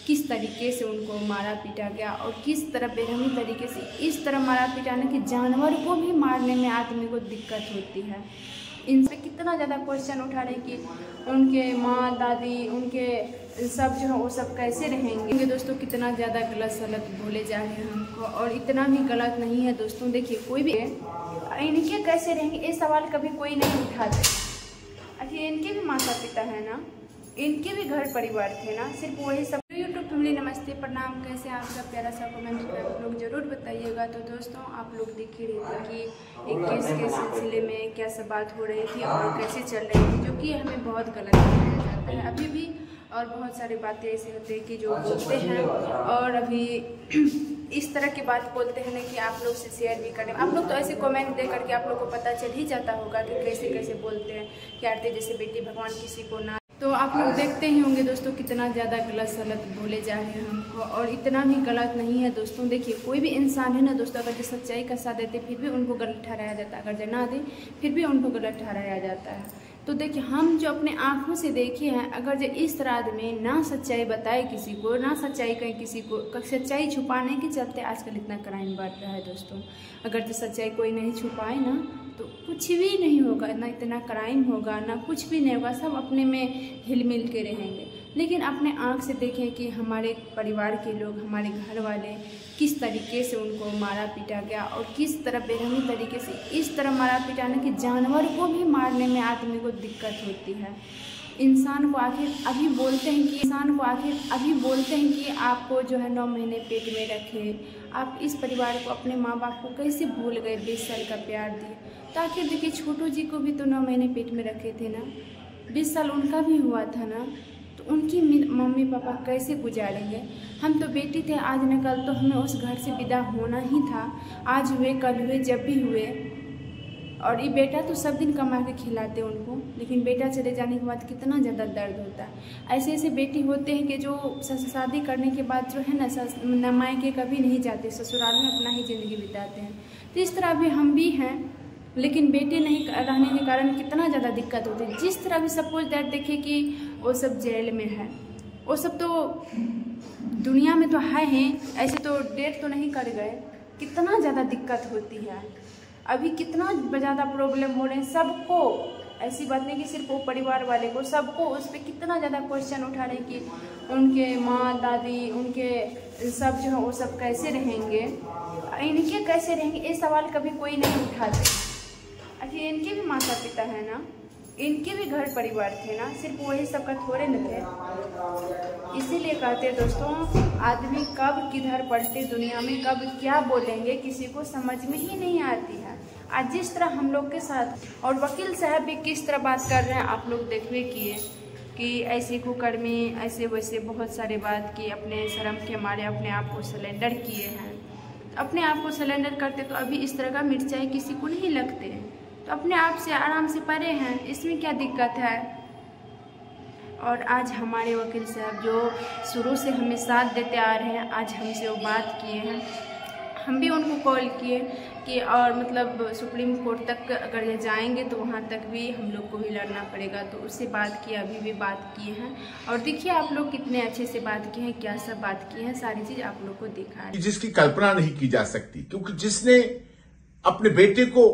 किस तरीके से उनको मारा पीटा गया और किस तरह बेरहमी तरीके से इस तरह मारा पीटाने कि जानवर को भी मारने में आदमी को दिक्कत होती है। इनसे कितना ज़्यादा क्वेश्चन उठा रहे कि उनके माँ दादी उनके सब जो है वो सब कैसे रहेंगे। दोस्तों कितना ज़्यादा गलत सलत बोले जा रहे हैं हमको, और इतना भी गलत नहीं है दोस्तों। देखिए कोई भी इनके कैसे रहेंगे ये सवाल कभी कोई नहीं उठाते। अच्छा इनके भी माता पिता है ना, इनके भी घर परिवार थे ना, सिर्फ वही सब। यूट्यूब फैमिली नमस्ते प्रणाम, कैसे आपका प्यारा सा कमेंट कर आप लोग ज़रूर बताइएगा। तो दोस्तों आप लोग देख ही रहे थे कि एक केस के सिलसिले में क्या सब बात हो रही थी और कैसे चल रही थी, जो कि हमें बहुत गलत माना जाता है अभी भी। और बहुत सारी बातें ऐसे होते हैं कि जो बोलते हैं और अभी इस तरह की बात बोलते हैं ना कि आप लोग से शेयर भी करें। आप लोग तो ऐसे कमेंट दे करके आप लोग को पता चल ही जाता होगा कि कैसे कैसे बोलते हैं कि आरती जैसे बेटी भगवान किसी को ना। तो आप लोग देखते ही होंगे दोस्तों कितना ज़्यादा गलत सलत बोले जा रहे हैं हमको, और इतना भी गलत नहीं है दोस्तों। देखिए कोई भी इंसान है ना दोस्तों, अगर जो सच्चाई का साथ देते फिर भी उनको गलत ठहराया जाता है, अगर जो ना दे फिर भी उनको गलत ठहराया जाता है। तो देखिए हम जो अपने आँखों से देखे हैं, अगर जो इस तरह आदमी ना सच्चाई बताए किसी को, ना सच्चाई कहे किसी को, सच्चाई छुपाने के चलते आजकल इतना क्राइम बढ़ रहा है दोस्तों। अगर जो सच्चाई कोई नहीं छुपाए ना तो कुछ भी नहीं होगा, ना इतना क्राइम होगा ना कुछ भी नहीं होगा, सब अपने में हिल मिल के रहेंगे। लेकिन अपने आँख से देखें कि हमारे परिवार के लोग, हमारे घर वाले किस तरीके से उनको मारा पीटा गया और किस तरह बेरहमी तरीके से इस तरह मारा पीटाने कि जानवर को भी मारने में आदमी को दिक्कत होती है। इंसान को आखिर अभी बोलते हैं कि आपको जो है 9 महीने पेट में रखे, आप इस परिवार को अपने माँ बाप को कैसे भूल गए, 20 साल का प्यार दिए। तो आखिर देखिए छोटू जी को भी तो 9 महीने पेट में रखे थे ना, 20 साल उनका भी हुआ था ना, तो उनकी मम्मी पापा कैसे गुजारेंगे। हम तो बेटी थे, आज न कल तो हमें उस घर से विदा होना ही था। आज हुए कल हुए जब भी हुए, और ये बेटा तो सब दिन कमा के खिलाते उनको, लेकिन बेटा चले जाने के बाद कितना ज़्यादा दर्द होता है। ऐसे ऐसे बेटी होते हैं कि जो शादी करने के बाद जो है ना मायके कभी नहीं जाते, ससुराल में अपना ही ज़िंदगी बिताते हैं। तो इस तरह भी हम भी हैं, लेकिन बेटे नहीं रहने के कारण कितना ज़्यादा दिक्कत होती है। जिस तरह भी सपोज दैट देखे कि वो सब जेल में है, वो सब तो दुनिया में तो है ही, ऐसे तो डेट तो नहीं कर गए, कितना ज़्यादा दिक्कत होती है। अभी कितना ज़्यादा प्रॉब्लम हो रहे हैं सबको, ऐसी बात नहीं कि सिर्फ वो परिवार वाले को, सबको उस पर कितना ज़्यादा क्वेश्चन उठा रहे हैं कि उनके माँ दादी उनके सब जो है वो सब कैसे रहेंगे, इनके कैसे रहेंगे ये सवाल कभी कोई नहीं उठाते। अच्छा इनके भी माता पिता है ना, इनके भी घर परिवार थे ना, सिर्फ वही सबका थोड़े न थे। इसीलिए कहते हैं दोस्तों आदमी कब किधर पलटे दुनिया में, कब क्या बोलेंगे किसी को समझ में ही नहीं आती है। आज जिस तरह हम लोग के साथ, और वकील साहब भी किस तरह बात कर रहे हैं आप लोग देखवे किए कि ऐसे कुकर्मी ऐसे वैसे बहुत सारे बात की, अपने शर्म के मारे अपने आप को सिलेंडर किए हैं। अपने आप को सिलेंडर करते तो अभी इस तरह का मिर्चाई किसी को नहीं लगते, तो अपने आप से आराम से परे हैं, इसमें क्या दिक्कत है। और आज हमारे वकील साहब जो शुरू से हमें साथ देते आ रहे हैं, आज हमसे वो बात किए हैं। हम भी उनको कॉल किए कि और मतलब सुप्रीम कोर्ट तक अगर ये जाएंगे तो वहाँ तक भी हम लोग को भी लड़ना पड़ेगा, तो उससे बात किए, अभी भी बात किए हैं। और देखिए आप लोग कितने अच्छे से बात किए हैं, क्या सब बात की है, सारी चीज़ आप लोग को दिखा है, जिसकी कल्पना नहीं की जा सकती। क्योंकि जिसने अपने बेटे को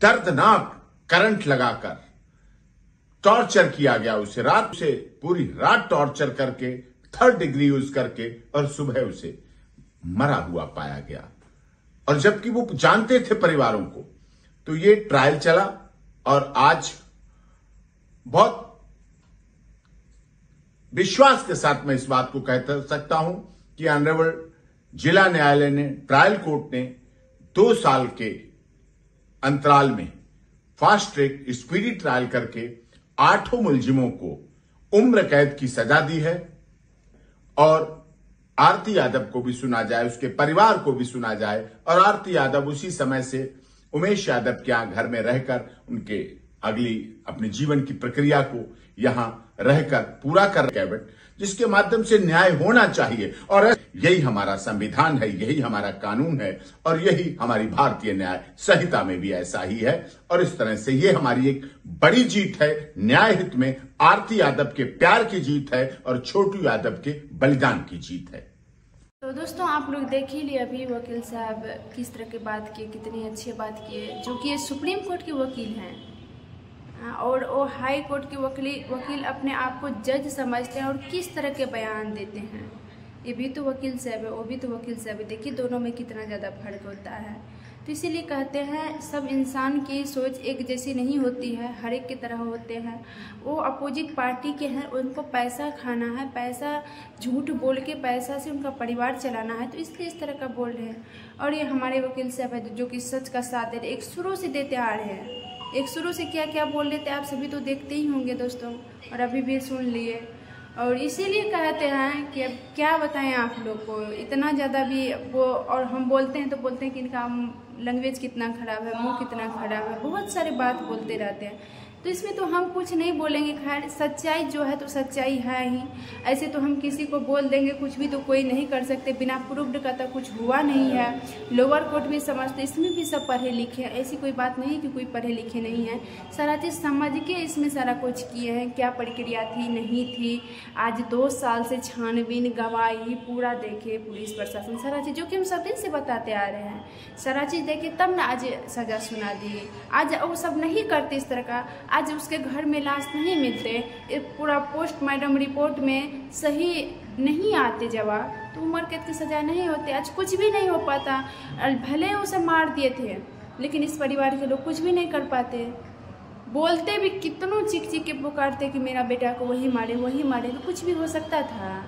दर्दनाक करंट लगाकर टॉर्चर किया गया, उसे पूरी रात टॉर्चर करके 3rd डिग्री यूज करके, और सुबह उसे मरा हुआ पाया गया। और जबकि वो जानते थे परिवारों को, तो ये ट्रायल चला। और आज बहुत विश्वास के साथ मैं इस बात को कह सकता हूं कि ऑनरेबल जिला न्यायालय ने, ट्रायल कोर्ट ने 2 साल के अंतराल में फास्ट ट्रैक स्पीडी ट्रायल करके 8 मुलजिमों को उम्र कैद की सजा दी है। और आरती यादव को भी सुना जाए, उसके परिवार को भी सुना जाए, और आरती यादव उसी समय से उमेश यादव के यहां घर में रहकर उनके अगली अपने जीवन की प्रक्रिया को यहां रहकर पूरा कर कैबिनेट। जिसके माध्यम से न्याय होना चाहिए। और यही हमारा संविधान है, यही हमारा कानून है और यही हमारी भारतीय न्याय संहिता में भी ऐसा ही है। और इस तरह से ये हमारी एक बड़ी जीत है न्याय हित में। आरती यादव के प्यार की जीत है और छोटू यादव के बलिदान की जीत है। तो दोस्तों आप लोग देख ही लिए अभी वकील साहब किस तरह की बात किए, कितनी अच्छी बात किए, जो कि ये सुप्रीम कोर्ट के वकील हैं और वो हाई कोर्ट के वकील अपने आप को जज समझते हैं और किस तरह के बयान देते हैं। ये भी तो वकील साहब है, वो भी तो वकील साहब है। देखिए दोनों में कितना ज़्यादा फर्क होता है। तो इसीलिए कहते हैं सब इंसान की सोच एक जैसी नहीं होती है, हर एक की तरह होते हैं। वो अपोजिट पार्टी के हैं, उनको पैसा खाना है, पैसा झूठ बोल के पैसा से उनका परिवार चलाना है, तो इसलिए इस तरह का बोल रहे हैं। और ये हमारे वकील साहब है जो कि सच का साथ दे रहे, एक शुरू से देते आ रहे हैं। एक शुरू से क्या क्या बोल रहे थे आप सभी तो देखते ही होंगे दोस्तों, और अभी भी सुन लिए। और इसीलिए कहते हैं कि अब क्या बताएं आप लोग को, इतना ज़्यादा भी वो, और हम बोलते हैं तो बोलते हैं कि इनका लैंग्वेज कितना ख़राब है, मुंह कितना ख़राब है, बहुत सारे बात बोलते रहते हैं। तो इसमें तो हम कुछ नहीं बोलेंगे, खैर सच्चाई जो है तो सच्चाई है ही। ऐसे तो हम किसी को बोल देंगे कुछ भी तो कोई नहीं कर सकते, बिना प्रूव्ड का तो कुछ हुआ नहीं है। लोअर कोर्ट भी समझते, इसमें भी सब पढ़े लिखे हैं, ऐसी कोई बात नहीं कि कोई पढ़े लिखे नहीं है। सारा चीज़ समझ के इसमें सारा कुछ किए हैं, क्या प्रक्रिया थी नहीं थी। आज 2 साल से छानबीन गवाही पूरा देखे पुलिस प्रशासन, सारा चीज़ जो कि हम सब दिन से बताते आ रहे हैं, सारा चीज़ देखे तब ना आज सज़ा सुना दी। आज वो सब नहीं करते इस तरह का, आज उसके घर में लाश नहीं मिलते, पूरा पोस्टमार्टम रिपोर्ट में सही नहीं आते जवाब, तो उम्र कैद की सजा नहीं होती। आज कुछ भी नहीं हो पाता। भले उसे मार दिए थे लेकिन इस परिवार के लोग कुछ भी नहीं कर पाते। बोलते भी कितनों चीख चीख के पुकारते कि मेरा बेटा को वही मारे वही मारे, तो कुछ भी हो सकता था।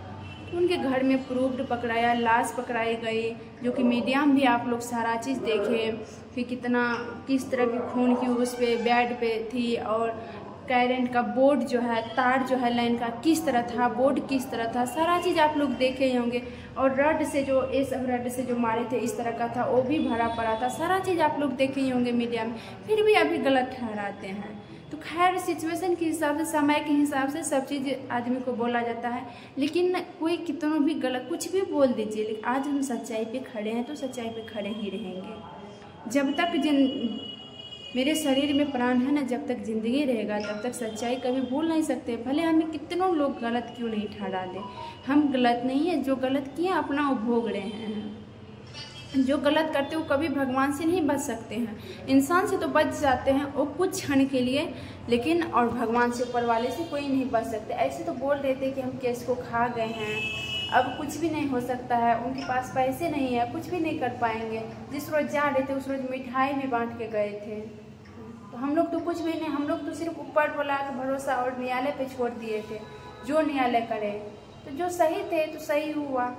उनके घर में प्रूव्ड पकड़ाया, लाश पकड़ाई गई, जो कि मीडिया में भी आप लोग सारा चीज़ देखे कि किस तरह की खून की उस पे बेड पे थी। और करेंट का बोर्ड जो है, तार जो है लाइन का किस तरह था, बोर्ड किस तरह था, सारा चीज़ आप लोग देखे ही होंगे। और रड से जो रड से जो मारे थे इस तरह का था, वो भी भरा पड़ा था, सारा चीज़ आप लोग देखे ही होंगे मीडिया में। फिर भी अभी गलत ठहराते हैं। तो खैर सिचुएशन के हिसाब से, समय के हिसाब से सब चीज़ आदमी को बोला जाता है, लेकिन कोई कितना भी गलत कुछ भी बोल दीजिए, लेकिन आज हम सच्चाई पे खड़े हैं तो सच्चाई पे खड़े ही रहेंगे। जब तक मेरे शरीर में प्राण है ना, जब तक जिंदगी रहेगा तब तक सच्चाई कभी भूल नहीं सकते। भले हमें कितनों लोग गलत क्यों नहीं ठहरा दे, हम गलत नहीं है, जो गलत किए अपना वो भोग रहे हैं। जो गलत करते हो कभी भगवान से नहीं बच सकते हैं, इंसान से तो बच जाते हैं वो कुछ क्षण के लिए, लेकिन और भगवान से, ऊपर वाले से कोई नहीं बच सकते। ऐसे तो बोल रहे थे कि हम केस को खा गए हैं, अब कुछ भी नहीं हो सकता है, उनके पास पैसे नहीं है, कुछ भी नहीं कर पाएंगे। जिस रोज़ जा रहे थे उस रोज़ मिठाई भी बांट के गए थे। तो हम लोग तो कुछ भी नहीं, हम लोग तो सिर्फ ऊपर वाला का भरोसा और न्यायालय पे छोड़ दिए थे, जो न्यायालय करे। तो जो सही थे तो सही हुआ।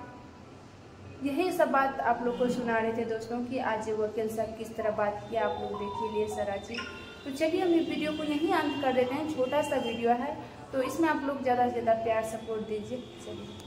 यही सब बात आप लोग को सुना रहे थे दोस्तों कि आज वकील साहब किस तरह बात किया, आप लोग देखिए लिए सारा चीज़। तो चलिए हम इस वीडियो को यहीं अंत कर देते हैं, छोटा सा वीडियो है, तो इसमें आप लोग ज़्यादा से ज़्यादा प्यार सपोर्ट दीजिए। चलिए।